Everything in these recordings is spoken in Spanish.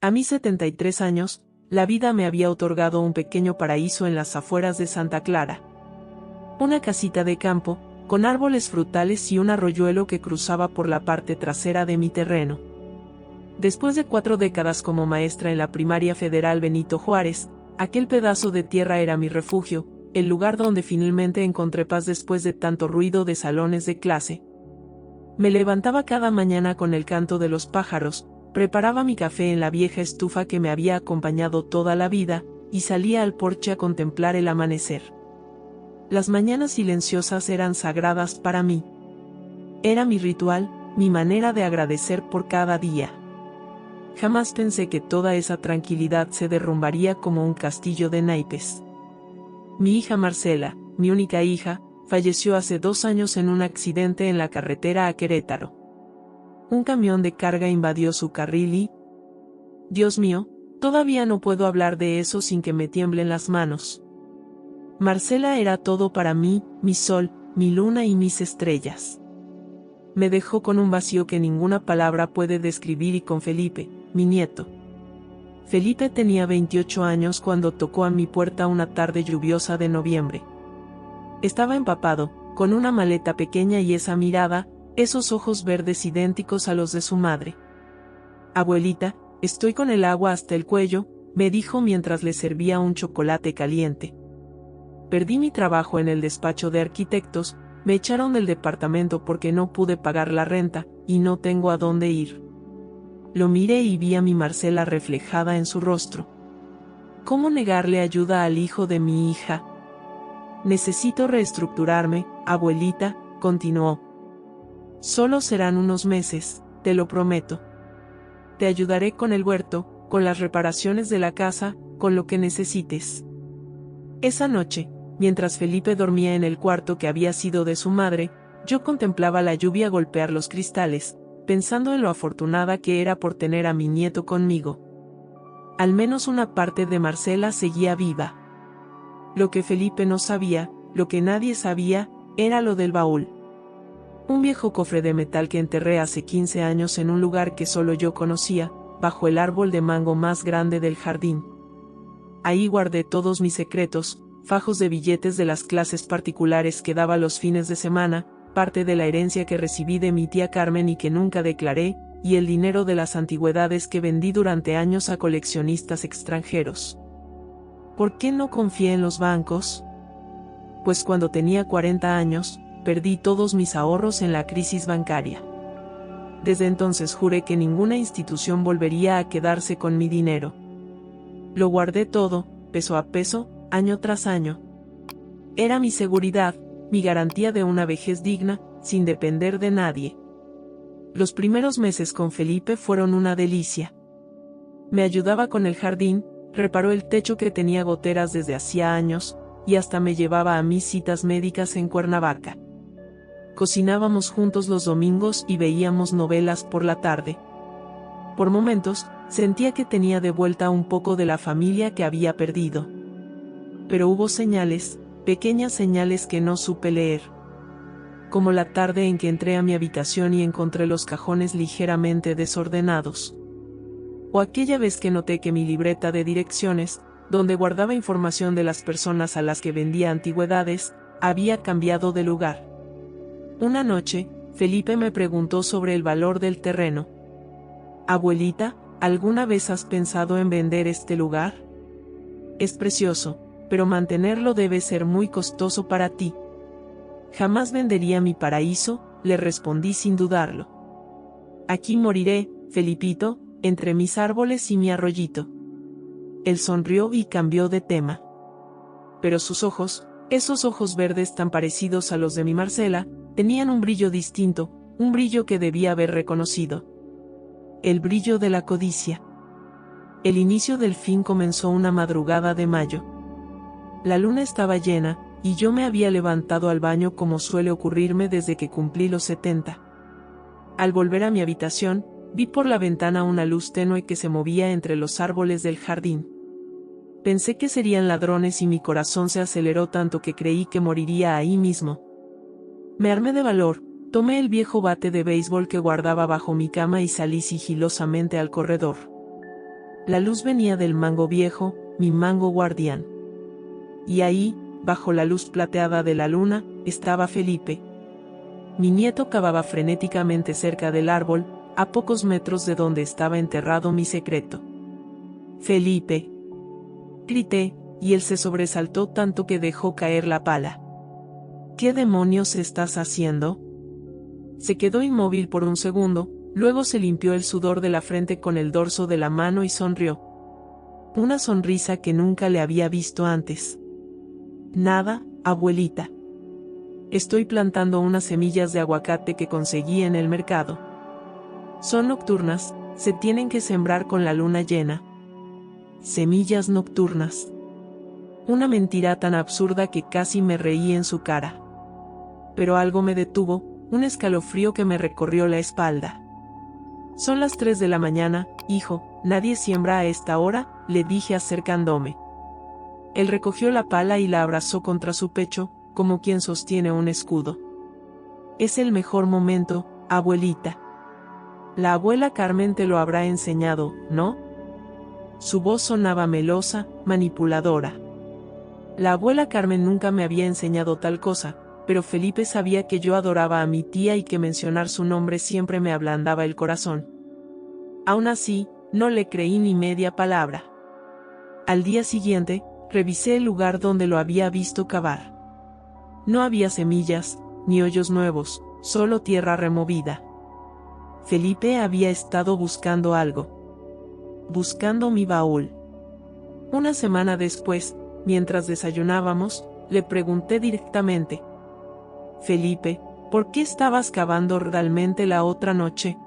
A mis 73 años, la vida me había otorgado un pequeño paraíso en las afueras de Santa Clara. Una casita de campo, con árboles frutales y un arroyuelo que cruzaba por la parte trasera de mi terreno. Después de 4 décadas como maestra en la primaria federal Benito Juárez, aquel pedazo de tierra era mi refugio, el lugar donde finalmente encontré paz después de tanto ruido de salones de clase. Me levantaba cada mañana con el canto de los pájaros, preparaba mi café en la vieja estufa que me había acompañado toda la vida, y salía al porche a contemplar el amanecer. Las mañanas silenciosas eran sagradas para mí. Era mi ritual, mi manera de agradecer por cada día. Jamás pensé que toda esa tranquilidad se derrumbaría como un castillo de naipes. Mi hija Marcela, mi única hija, falleció hace 2 años en un accidente en la carretera a Querétaro. Un camión de carga invadió su carril y... Dios mío, todavía no puedo hablar de eso sin que me tiemblen las manos. Marcela era todo para mí, mi sol, mi luna y mis estrellas. Me dejó con un vacío que ninguna palabra puede describir y con Felipe, mi nieto. Felipe tenía 28 años cuando tocó a mi puerta una tarde lluviosa de noviembre. Estaba empapado, con una maleta pequeña y esa mirada, esos ojos verdes idénticos a los de su madre. Abuelita, estoy con el agua hasta el cuello, me dijo mientras le servía un chocolate caliente. Perdí mi trabajo en el despacho de arquitectos, me echaron del departamento porque no pude pagar la renta, y no tengo a dónde ir. Lo miré y vi a mi Marcela reflejada en su rostro. ¿Cómo negarle ayuda al hijo de mi hija? Necesito reestructurarme, abuelita, continuó. Solo serán unos meses, te lo prometo. Te ayudaré con el huerto, con las reparaciones de la casa, con lo que necesites. Esa noche, mientras Felipe dormía en el cuarto que había sido de su madre, yo contemplaba la lluvia golpear los cristales, pensando en lo afortunada que era por tener a mi nieto conmigo. Al menos una parte de Marcela seguía viva. Lo que Felipe no sabía, lo que nadie sabía, era lo del baúl. Un viejo cofre de metal que enterré hace 15 años en un lugar que solo yo conocía, bajo el árbol de mango más grande del jardín. Ahí guardé todos mis secretos, fajos de billetes de las clases particulares que daba los fines de semana, parte de la herencia que recibí de mi tía Carmen y que nunca declaré, y el dinero de las antigüedades que vendí durante años a coleccionistas extranjeros. ¿Por qué no confié en los bancos? Pues cuando tenía 40 años, perdí todos mis ahorros en la crisis bancaria. Desde entonces juré que ninguna institución volvería a quedarse con mi dinero. Lo guardé todo, peso a peso, año tras año. Era mi seguridad, mi garantía de una vejez digna, sin depender de nadie. Los primeros meses con Felipe fueron una delicia. Me ayudaba con el jardín, reparó el techo que tenía goteras desde hacía años, y hasta me llevaba a mis citas médicas en Cuernavaca. Cocinábamos juntos los domingos y veíamos novelas por la tarde. Por momentos, sentía que tenía de vuelta un poco de la familia que había perdido. Pero hubo señales, pequeñas señales que no supe leer. Como la tarde en que entré a mi habitación y encontré los cajones ligeramente desordenados. O aquella vez que noté que mi libreta de direcciones, donde guardaba información de las personas a las que vendía antigüedades, había cambiado de lugar. Una noche, Felipe me preguntó sobre el valor del terreno. Abuelita, ¿alguna vez has pensado en vender este lugar? Es precioso, pero mantenerlo debe ser muy costoso para ti. Jamás vendería mi paraíso, le respondí sin dudarlo. Aquí moriré, Felipito, entre mis árboles y mi arroyito. Él sonrió y cambió de tema. Pero sus ojos, esos ojos verdes tan parecidos a los de mi Marcela, tenían un brillo distinto, un brillo que debía haber reconocido. El brillo de la codicia. El inicio del fin comenzó una madrugada de mayo. La luna estaba llena, y yo me había levantado al baño como suele ocurrirme desde que cumplí los 70. Al volver a mi habitación, vi por la ventana una luz tenue que se movía entre los árboles del jardín. Pensé que serían ladrones y mi corazón se aceleró tanto que creí que moriría ahí mismo. Me armé de valor, tomé el viejo bate de béisbol que guardaba bajo mi cama y salí sigilosamente al corredor. La luz venía del mango viejo, mi mango guardián. Y ahí, bajo la luz plateada de la luna, estaba Felipe. Mi nieto cavaba frenéticamente cerca del árbol, a pocos metros de donde estaba enterrado mi secreto. «Felipe», grité, y él se sobresaltó tanto que dejó caer la pala. «¿Qué demonios estás haciendo?». Se quedó inmóvil por un segundo, luego se limpió el sudor de la frente con el dorso de la mano y sonrió. Una sonrisa que nunca le había visto antes. «Nada, abuelita. Estoy plantando unas semillas de aguacate que conseguí en el mercado. Son nocturnas, se tienen que sembrar con la luna llena». Semillas nocturnas. Una mentira tan absurda que casi me reí en su cara. Pero algo me detuvo, un escalofrío que me recorrió la espalda. «Son las 3 de la mañana, hijo, nadie siembra a esta hora», le dije acercándome. Él recogió la pala y la abrazó contra su pecho, como quien sostiene un escudo. «Es el mejor momento, abuelita. La abuela Carmen te lo habrá enseñado, ¿no?». Su voz sonaba melosa, manipuladora. La abuela Carmen nunca me había enseñado tal cosa, pero Felipe sabía que yo adoraba a mi tía y que mencionar su nombre siempre me ablandaba el corazón. Aún así, no le creí ni media palabra. Al día siguiente, revisé el lugar donde lo había visto cavar. No había semillas, ni hoyos nuevos, solo tierra removida. Felipe había estado buscando algo. Buscando mi baúl. Una semana después, mientras desayunábamos, le pregunté directamente: «Felipe, ¿por qué estabas cavando realmente la otra noche?».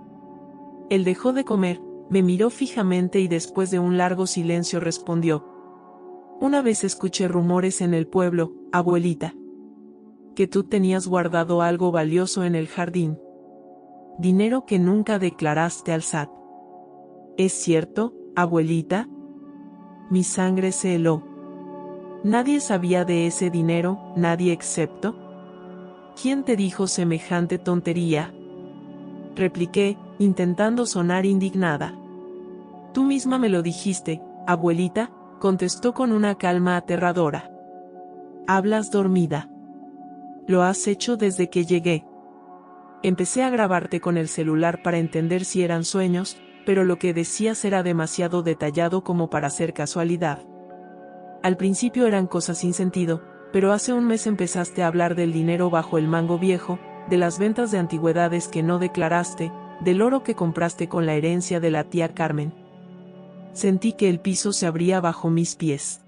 Él dejó de comer, me miró fijamente y después de un largo silencio respondió: «Una vez escuché rumores en el pueblo, abuelita, que tú tenías guardado algo valioso en el jardín. Dinero que nunca declaraste al SAT. ¿Es cierto, abuelita?». Mi sangre se heló. «Nadie sabía de ese dinero, nadie excepto». «¿Quién te dijo semejante tontería?», repliqué, intentando sonar indignada. «Tú misma me lo dijiste, abuelita», contestó con una calma aterradora. «Hablas dormida. Lo has hecho desde que llegué. Empecé a grabarte con el celular para entender si eran sueños, pero lo que decías era demasiado detallado como para ser casualidad. Al principio eran cosas sin sentido, pero hace un mes empezaste a hablar del dinero bajo el mango viejo, de las ventas de antigüedades que no declaraste, del oro que compraste con la herencia de la tía Carmen. Sentí que el piso se abría bajo mis pies.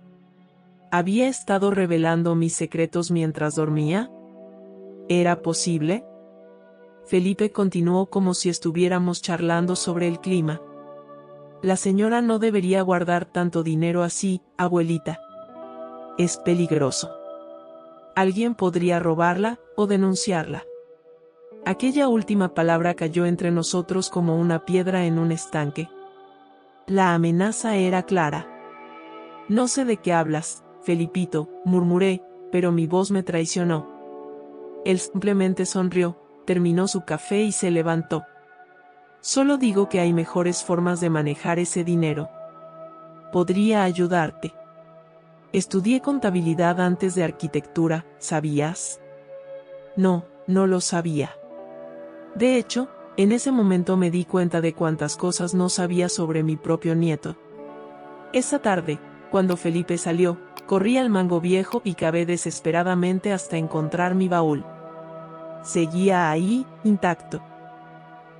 ¿Había estado revelando mis secretos mientras dormía? ¿Era posible?». Felipe continuó como si estuviéramos charlando sobre el clima. «La señora no debería guardar tanto dinero así, abuelita. Es peligroso. Alguien podría robarla, o denunciarla». Aquella última palabra cayó entre nosotros como una piedra en un estanque. La amenaza era clara. «No sé de qué hablas, Felipito», murmuré, pero mi voz me traicionó. Él simplemente sonrió, terminó su café y se levantó. «Solo digo que hay mejores formas de manejar ese dinero. Podría ayudarte. Estudié contabilidad antes de arquitectura, ¿sabías?». No, no lo sabía. De hecho, en ese momento me di cuenta de cuántas cosas no sabía sobre mi propio nieto. Esa tarde, cuando Felipe salió, corrí al mango viejo y cavé desesperadamente hasta encontrar mi baúl. Seguía ahí, intacto.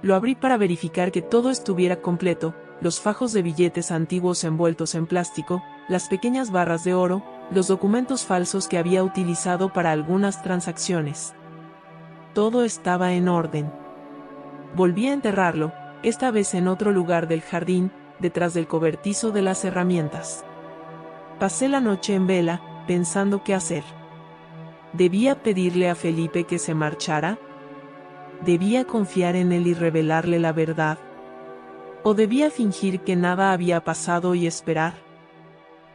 Lo abrí para verificar que todo estuviera completo: los fajos de billetes antiguos envueltos en plástico, las pequeñas barras de oro, los documentos falsos que había utilizado para algunas transacciones. Todo estaba en orden. Volví a enterrarlo, esta vez en otro lugar del jardín, detrás del cobertizo de las herramientas. Pasé la noche en vela, pensando qué hacer. ¿Debía pedirle a Felipe que se marchara? ¿Debía confiar en él y revelarle la verdad? ¿O debía fingir que nada había pasado y esperar?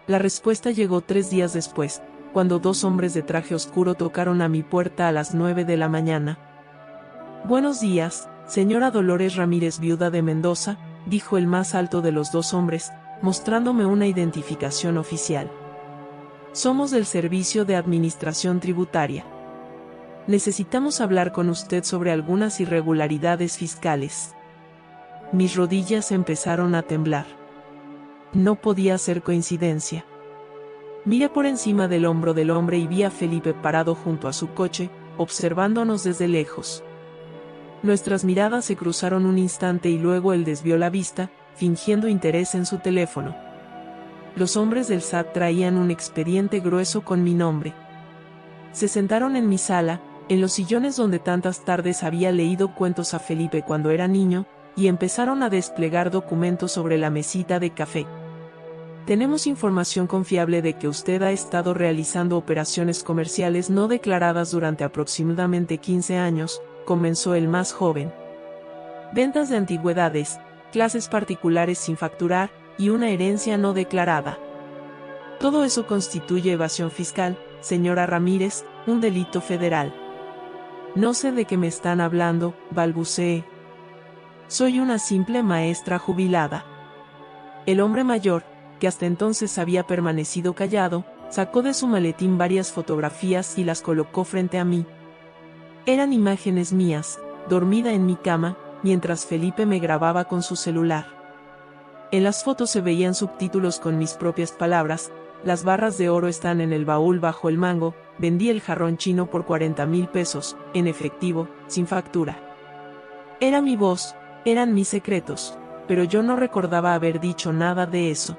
La respuesta llegó 3 días después, cuando 2 hombres de traje oscuro tocaron a mi puerta a las 9 de la mañana. «Buenos días, señora Dolores Ramírez, viuda de Mendoza», dijo el más alto de los 2 hombres, mostrándome una identificación oficial. Somos del Servicio de Administración Tributaria. Necesitamos hablar con usted sobre algunas irregularidades fiscales. Mis rodillas empezaron a temblar. No podía ser coincidencia. Miré por encima del hombro del hombre y vi a Felipe parado junto a su coche, observándonos desde lejos. Nuestras miradas se cruzaron un instante y luego él desvió la vista, fingiendo interés en su teléfono. Los hombres del SAT traían un expediente grueso con mi nombre. Se sentaron en mi sala, en los sillones donde tantas tardes había leído cuentos a Felipe cuando era niño, y empezaron a desplegar documentos sobre la mesita de café. Tenemos información confiable de que usted ha estado realizando operaciones comerciales no declaradas durante aproximadamente 15 años, comenzó el más joven. Ventas de antigüedades, clases particulares sin facturar, y una herencia no declarada. Todo eso constituye evasión fiscal, señora Ramírez, un delito federal. No sé de qué me están hablando, balbuceé. Soy una simple maestra jubilada. El hombre mayor, que hasta entonces había permanecido callado, sacó de su maletín varias fotografías y las colocó frente a mí. Eran imágenes mías, dormida en mi cama, mientras Felipe me grababa con su celular. En las fotos se veían subtítulos con mis propias palabras: las barras de oro están en el baúl bajo el mango, vendí el jarrón chino por 40,000 pesos, en efectivo, sin factura. Era mi voz, eran mis secretos, pero yo no recordaba haber dicho nada de eso.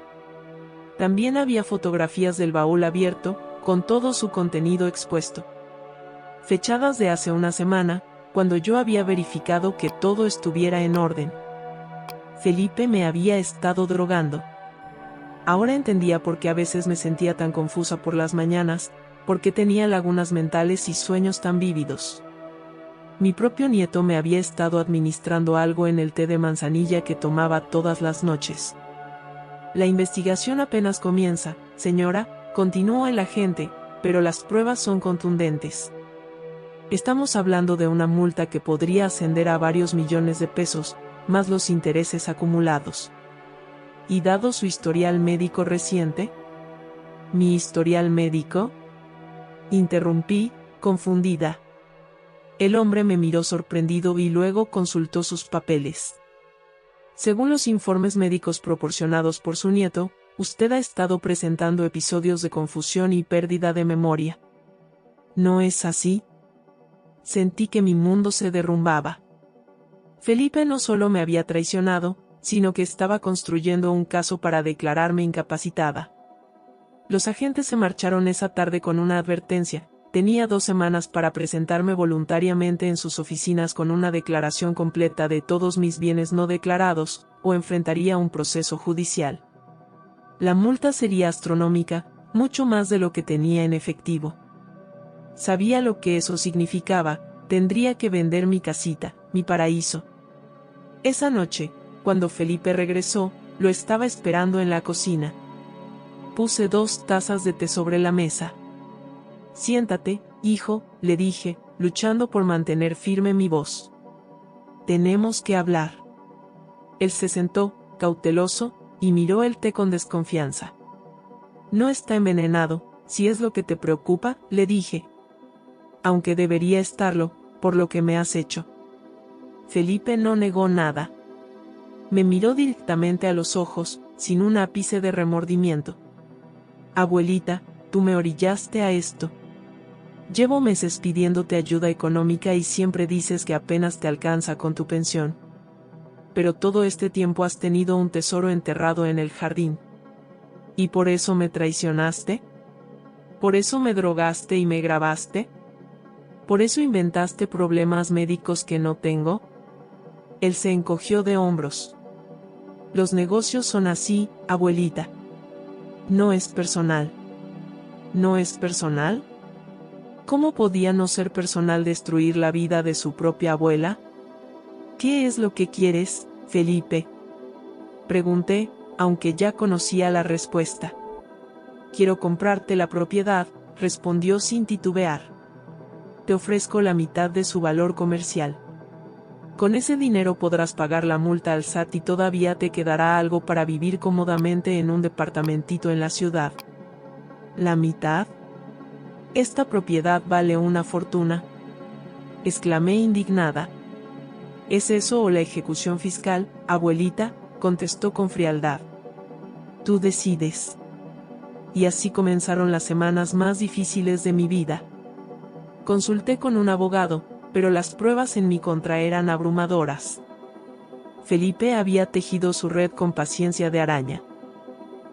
También había fotografías del baúl abierto, con todo su contenido expuesto. Fechadas de hace una semana, cuando yo había verificado que todo estuviera en orden. Felipe me había estado drogando. Ahora entendía por qué a veces me sentía tan confusa por las mañanas, por qué tenía lagunas mentales y sueños tan vívidos. Mi propio nieto me había estado administrando algo en el té de manzanilla que tomaba todas las noches. La investigación apenas comienza, señora, continuó el agente, pero las pruebas son contundentes. Estamos hablando de una multa que podría ascender a varios millones de pesos, más los intereses acumulados. ¿Y dado su historial médico reciente? ¿Mi historial médico?, interrumpí, confundida. El hombre me miró sorprendido y luego consultó sus papeles. Según los informes médicos proporcionados por su nieto, usted ha estado presentando episodios de confusión y pérdida de memoria. ¿No es así? Sentí que mi mundo se derrumbaba. Felipe no solo me había traicionado, sino que estaba construyendo un caso para declararme incapacitada. Los agentes se marcharon esa tarde con una advertencia: tenía 2 semanas para presentarme voluntariamente en sus oficinas con una declaración completa de todos mis bienes no declarados, o enfrentaría un proceso judicial. La multa sería astronómica, mucho más de lo que tenía en efectivo. Sabía lo que eso significaba: tendría que vender mi casita, mi paraíso. Esa noche, cuando Felipe regresó, lo estaba esperando en la cocina. Puse 2 tazas de té sobre la mesa. Siéntate, hijo, le dije, luchando por mantener firme mi voz. Tenemos que hablar. Él se sentó, cauteloso, y miró el té con desconfianza. No está envenenado, si es lo que te preocupa, le dije. Aunque debería estarlo, por lo que me has hecho. Felipe no negó nada. Me miró directamente a los ojos, sin un ápice de remordimiento. Abuelita, tú me orillaste a esto. Llevo meses pidiéndote ayuda económica y siempre dices que apenas te alcanza con tu pensión. Pero todo este tiempo has tenido un tesoro enterrado en el jardín. ¿Y por eso me traicionaste? ¿Por eso me drogaste y me grabaste? ¿Por eso inventaste problemas médicos que no tengo? Él se encogió de hombros. Los negocios son así, abuelita. No es personal. ¿No es personal? ¿Cómo podía no ser personal destruir la vida de su propia abuela? ¿Qué es lo que quieres, Felipe?, pregunté, aunque ya conocía la respuesta. Quiero comprarte la propiedad, respondió sin titubear. Te ofrezco la mitad de su valor comercial. Con ese dinero podrás pagar la multa al SAT y todavía te quedará algo para vivir cómodamente en un departamentito en la ciudad. ¿La mitad? Esta propiedad vale una fortuna, exclamé indignada. ¿Es eso o la ejecución fiscal, abuelita?, contestó con frialdad. Tú decides. Y así comenzaron las semanas más difíciles de mi vida. Consulté con un abogado, pero las pruebas en mi contra eran abrumadoras. Felipe había tejido su red con paciencia de araña.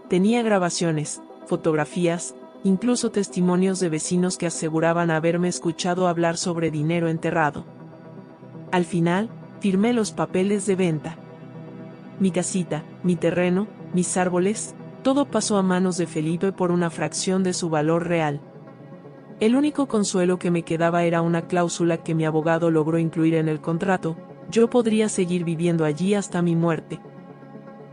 Tenía grabaciones, fotografías, incluso testimonios de vecinos que aseguraban haberme escuchado hablar sobre dinero enterrado. Al final, firmé los papeles de venta. Mi casita, mi terreno, mis árboles, todo pasó a manos de Felipe por una fracción de su valor real. El único consuelo que me quedaba era una cláusula que mi abogado logró incluir en el contrato: yo podría seguir viviendo allí hasta mi muerte.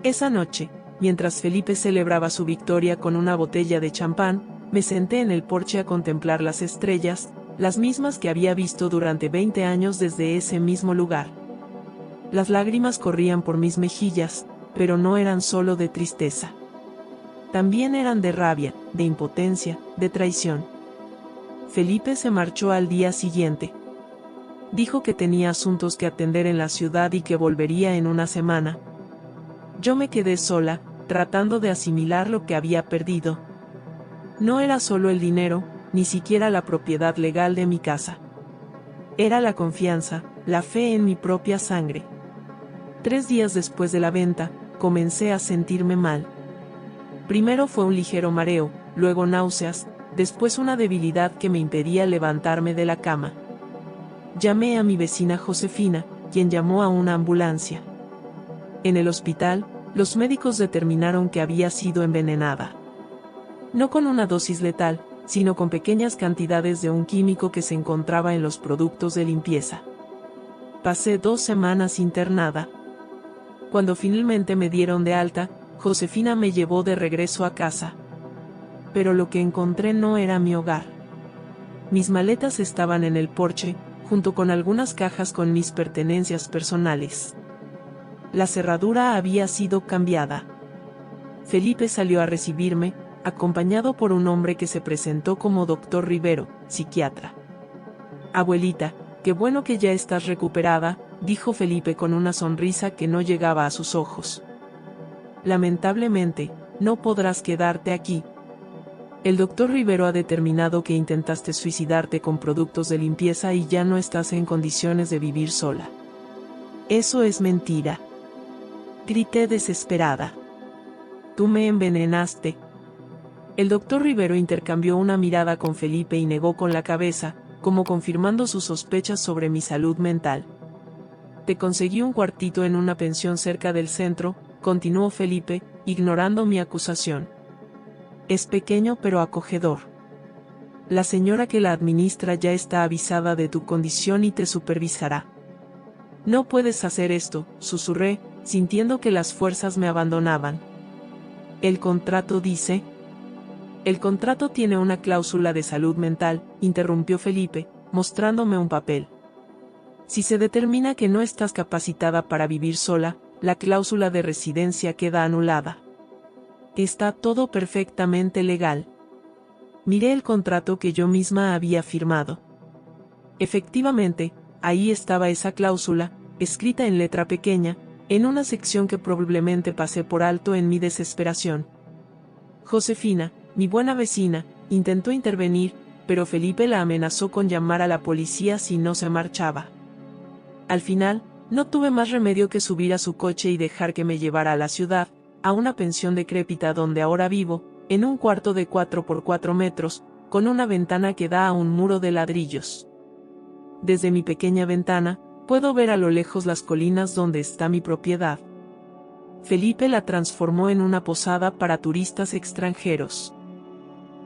Esa noche, mientras Felipe celebraba su victoria con una botella de champán, me senté en el porche a contemplar las estrellas, las mismas que había visto durante 20 años desde ese mismo lugar. Las lágrimas corrían por mis mejillas, pero no eran solo de tristeza. También eran de rabia, de impotencia, de traición. Felipe se marchó al día siguiente. Dijo que tenía asuntos que atender en la ciudad y que volvería en una semana. Yo me quedé sola, tratando de asimilar lo que había perdido. No era solo el dinero, ni siquiera la propiedad legal de mi casa. Era la confianza, la fe en mi propia sangre. 3 días después de la venta, comencé a sentirme mal. Primero fue un ligero mareo, luego náuseas, después una debilidad que me impedía levantarme de la cama. Llamé a mi vecina Josefina, quien llamó a una ambulancia. En el hospital, los médicos determinaron que había sido envenenada. No con una dosis letal, sino con pequeñas cantidades de un químico que se encontraba en los productos de limpieza. Pasé 2 semanas internada. Cuando finalmente me dieron de alta, Josefina me llevó de regreso a casa. Pero lo que encontré no era mi hogar. Mis maletas estaban en el porche, junto con algunas cajas con mis pertenencias personales. La cerradura había sido cambiada. Felipe salió a recibirme, acompañado por un hombre que se presentó como Dr. Rivero, psiquiatra. Abuelita, qué bueno que ya estás recuperada, dijo Felipe con una sonrisa que no llegaba a sus ojos. Lamentablemente, no podrás quedarte aquí. El doctor Rivero ha determinado que intentaste suicidarte con productos de limpieza y ya no estás en condiciones de vivir sola. Eso es mentira. Grité desesperada. Tú me envenenaste. El doctor Rivero intercambió una mirada con Felipe y negó con la cabeza, como confirmando sus sospechas sobre mi salud mental. Te conseguí un cuartito en una pensión cerca del centro, continuó Felipe, ignorando mi acusación. Es pequeño pero acogedor. La señora que la administra ya está avisada de tu condición y te supervisará. No puedes hacer esto, susurré, sintiendo que las fuerzas me abandonaban. ¿El contrato dice? El contrato tiene una cláusula de salud mental, interrumpió Felipe, mostrándome un papel. Si se determina que no estás capacitada para vivir sola, la cláusula de residencia queda anulada. Está todo perfectamente legal. Miré el contrato que yo misma había firmado. Efectivamente, ahí estaba esa cláusula, escrita en letra pequeña, en una sección que probablemente pasé por alto en mi desesperación. Josefina, mi buena vecina, intentó intervenir, pero Felipe la amenazó con llamar a la policía si no se marchaba. Al final, no tuve más remedio que subir a su coche y dejar que me llevara a la ciudad, a una pensión decrépita donde ahora vivo, en un cuarto de 4 por 4 metros, con una ventana que da a un muro de ladrillos. Desde mi pequeña ventana, puedo ver a lo lejos las colinas donde está mi propiedad. Felipe la transformó en una posada para turistas extranjeros.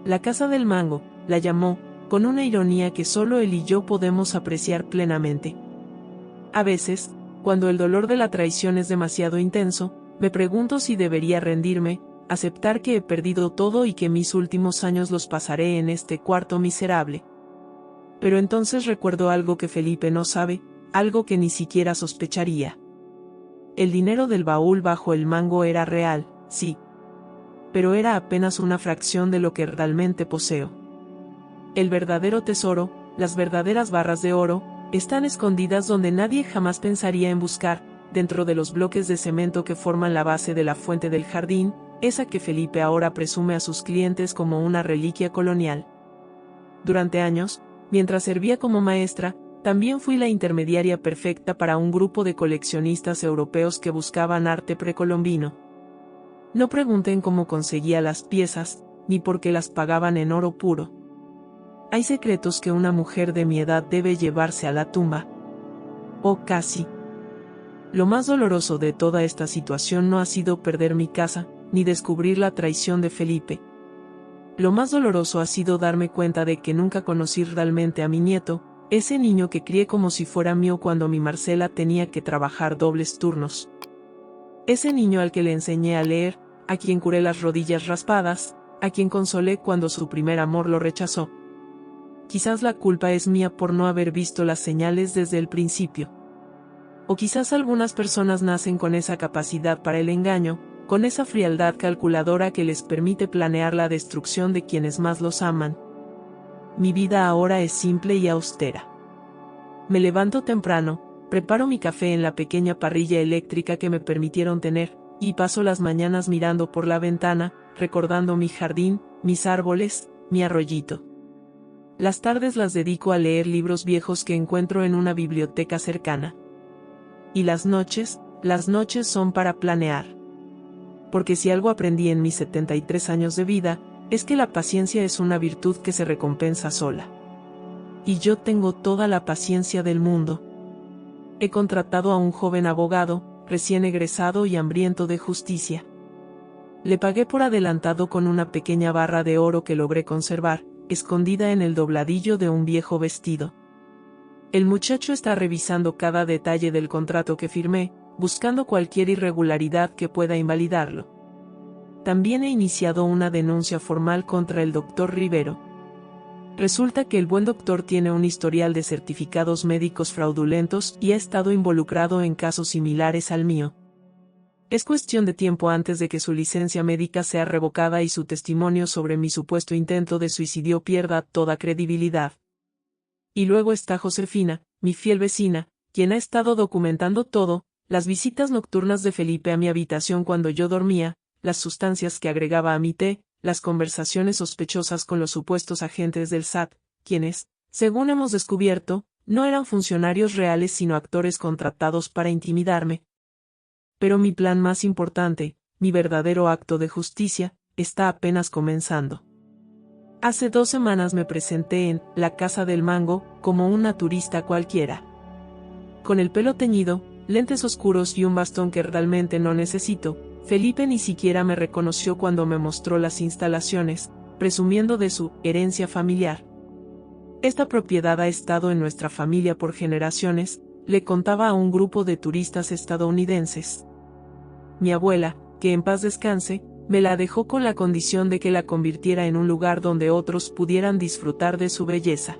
La Casa del Mango, la llamó, con una ironía que solo él y yo podemos apreciar plenamente. A veces, cuando el dolor de la traición es demasiado intenso, me pregunto si debería rendirme, aceptar que he perdido todo y que mis últimos años los pasaré en este cuarto miserable. Pero entonces recuerdo algo que Felipe no sabe: algo que ni siquiera sospecharía. El dinero del baúl bajo el mango era real, sí. Pero era apenas una fracción de lo que realmente poseo. El verdadero tesoro, las verdaderas barras de oro, están escondidas donde nadie jamás pensaría en buscar, dentro de los bloques de cemento que forman la base de la fuente del jardín, esa que Felipe ahora presume a sus clientes como una reliquia colonial. Durante años, mientras servía como maestra, también fui la intermediaria perfecta para un grupo de coleccionistas europeos que buscaban arte precolombino. No pregunten cómo conseguía las piezas, ni por qué las pagaban en oro puro. Hay secretos que una mujer de mi edad debe llevarse a la tumba. O casi. Lo más doloroso de toda esta situación no ha sido perder mi casa, ni descubrir la traición de Felipe. Lo más doloroso ha sido darme cuenta de que nunca conocí realmente a mi nieto, ese niño que crié como si fuera mío cuando mi Marcela tenía que trabajar dobles turnos. Ese niño al que le enseñé a leer, a quien curé las rodillas raspadas, a quien consolé cuando su primer amor lo rechazó. Quizás la culpa es mía por no haber visto las señales desde el principio. O quizás algunas personas nacen con esa capacidad para el engaño, con esa frialdad calculadora que les permite planear la destrucción de quienes más los aman. Mi vida ahora es simple y austera. Me levanto temprano, preparo mi café en la pequeña parrilla eléctrica que me permitieron tener, y paso las mañanas mirando por la ventana, recordando mi jardín, mis árboles, mi arroyito. Las tardes las dedico a leer libros viejos que encuentro en una biblioteca cercana. Y las noches son para planear. Porque si algo aprendí en mis 73 años de vida, es que la paciencia es una virtud que se recompensa sola. Y yo tengo toda la paciencia del mundo. He contratado a un joven abogado, recién egresado y hambriento de justicia. Le pagué por adelantado con una pequeña barra de oro que logré conservar, escondida en el dobladillo de un viejo vestido. El muchacho está revisando cada detalle del contrato que firmé, buscando cualquier irregularidad que pueda invalidarlo. También he iniciado una denuncia formal contra el doctor Rivero. Resulta que el buen doctor tiene un historial de certificados médicos fraudulentos y ha estado involucrado en casos similares al mío. Es cuestión de tiempo antes de que su licencia médica sea revocada y su testimonio sobre mi supuesto intento de suicidio pierda toda credibilidad. Y luego está Josefina, mi fiel vecina, quien ha estado documentando todo, las visitas nocturnas de Felipe a mi habitación cuando yo dormía, las sustancias que agregaba a mi té, las conversaciones sospechosas con los supuestos agentes del SAT, quienes, según hemos descubierto, no eran funcionarios reales sino actores contratados para intimidarme. Pero mi plan más importante, mi verdadero acto de justicia, está apenas comenzando. Hace 2 semanas me presenté en la Casa del Mango, como una turista cualquiera. Con el pelo teñido, lentes oscuros y un bastón que realmente no necesito, Felipe ni siquiera me reconoció cuando me mostró las instalaciones, presumiendo de su herencia familiar. Esta propiedad ha estado en nuestra familia por generaciones, le contaba a un grupo de turistas estadounidenses. Mi abuela, que en paz descanse, me la dejó con la condición de que la convirtiera en un lugar donde otros pudieran disfrutar de su belleza.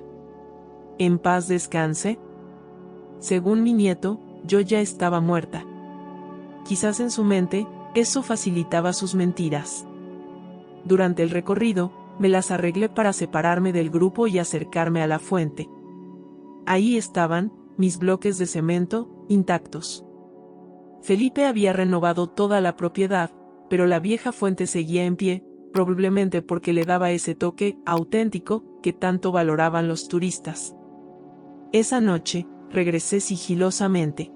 ¿En paz descanse? Según mi nieto, yo ya estaba muerta. Quizás en su mente, eso facilitaba sus mentiras. Durante el recorrido, me las arreglé para separarme del grupo y acercarme a la fuente. Ahí estaban, mis bloques de cemento, intactos. Felipe había renovado toda la propiedad, pero la vieja fuente seguía en pie, probablemente porque le daba ese toque auténtico que tanto valoraban los turistas. Esa noche, regresé sigilosamente.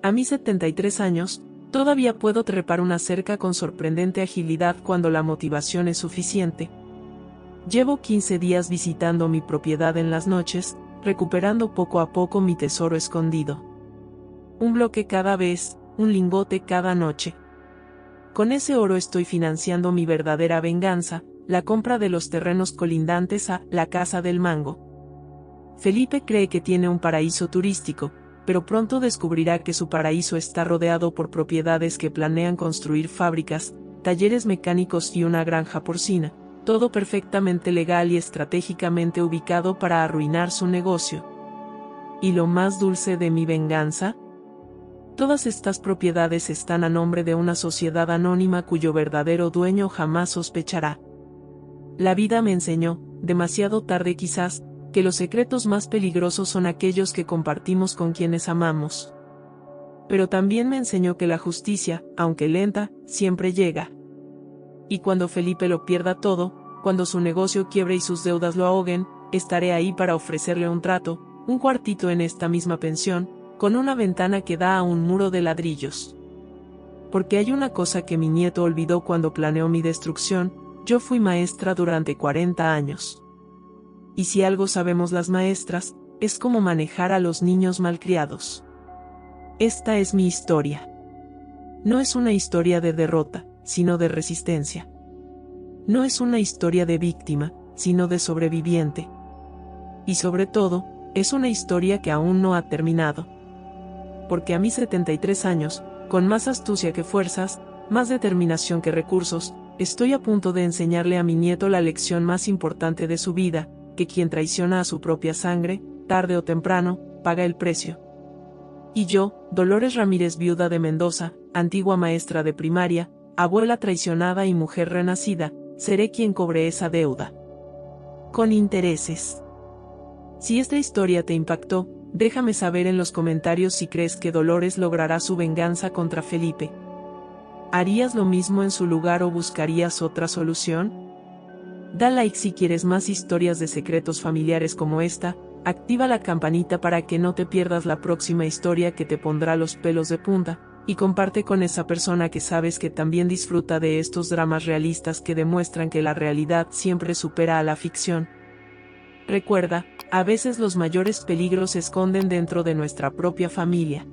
A mis 73 años, todavía puedo trepar una cerca con sorprendente agilidad cuando la motivación es suficiente. Llevo 15 días visitando mi propiedad en las noches, recuperando poco a poco mi tesoro escondido. Un bloque cada vez, un lingote cada noche. Con ese oro estoy financiando mi verdadera venganza, la compra de los terrenos colindantes a la Casa del Mango. Felipe cree que tiene un paraíso turístico, pero pronto descubrirá que su paraíso está rodeado por propiedades que planean construir fábricas, talleres mecánicos y una granja porcina, todo perfectamente legal y estratégicamente ubicado para arruinar su negocio. ¿Y lo más dulce de mi venganza? Todas estas propiedades están a nombre de una sociedad anónima cuyo verdadero dueño jamás sospechará. La vida me enseñó, demasiado tarde quizás, que los secretos más peligrosos son aquellos que compartimos con quienes amamos. Pero también me enseñó que la justicia, aunque lenta, siempre llega. Y cuando Felipe lo pierda todo, cuando su negocio quiebre y sus deudas lo ahoguen, estaré ahí para ofrecerle un trato, un cuartito en esta misma pensión, con una ventana que da a un muro de ladrillos. Porque hay una cosa que mi nieto olvidó cuando planeó mi destrucción: yo fui maestra durante 40 años. Y si algo sabemos las maestras, es cómo manejar a los niños malcriados. Esta es mi historia. No es una historia de derrota, sino de resistencia. No es una historia de víctima, sino de sobreviviente. Y sobre todo, es una historia que aún no ha terminado. Porque a mis 73 años, con más astucia que fuerzas, más determinación que recursos, estoy a punto de enseñarle a mi nieto la lección más importante de su vida, que quien traiciona a su propia sangre, tarde o temprano, paga el precio. Y yo, Dolores Ramírez, viuda de Mendoza, antigua maestra de primaria, abuela traicionada y mujer renacida, seré quien cobre esa deuda. Con intereses. Si esta historia te impactó, déjame saber en los comentarios si crees que Dolores logrará su venganza contra Felipe. ¿Harías lo mismo en su lugar o buscarías otra solución? Da like si quieres más historias de secretos familiares como esta, activa la campanita para que no te pierdas la próxima historia que te pondrá los pelos de punta, y comparte con esa persona que sabes que también disfruta de estos dramas realistas que demuestran que la realidad siempre supera a la ficción. Recuerda, a veces los mayores peligros se esconden dentro de nuestra propia familia.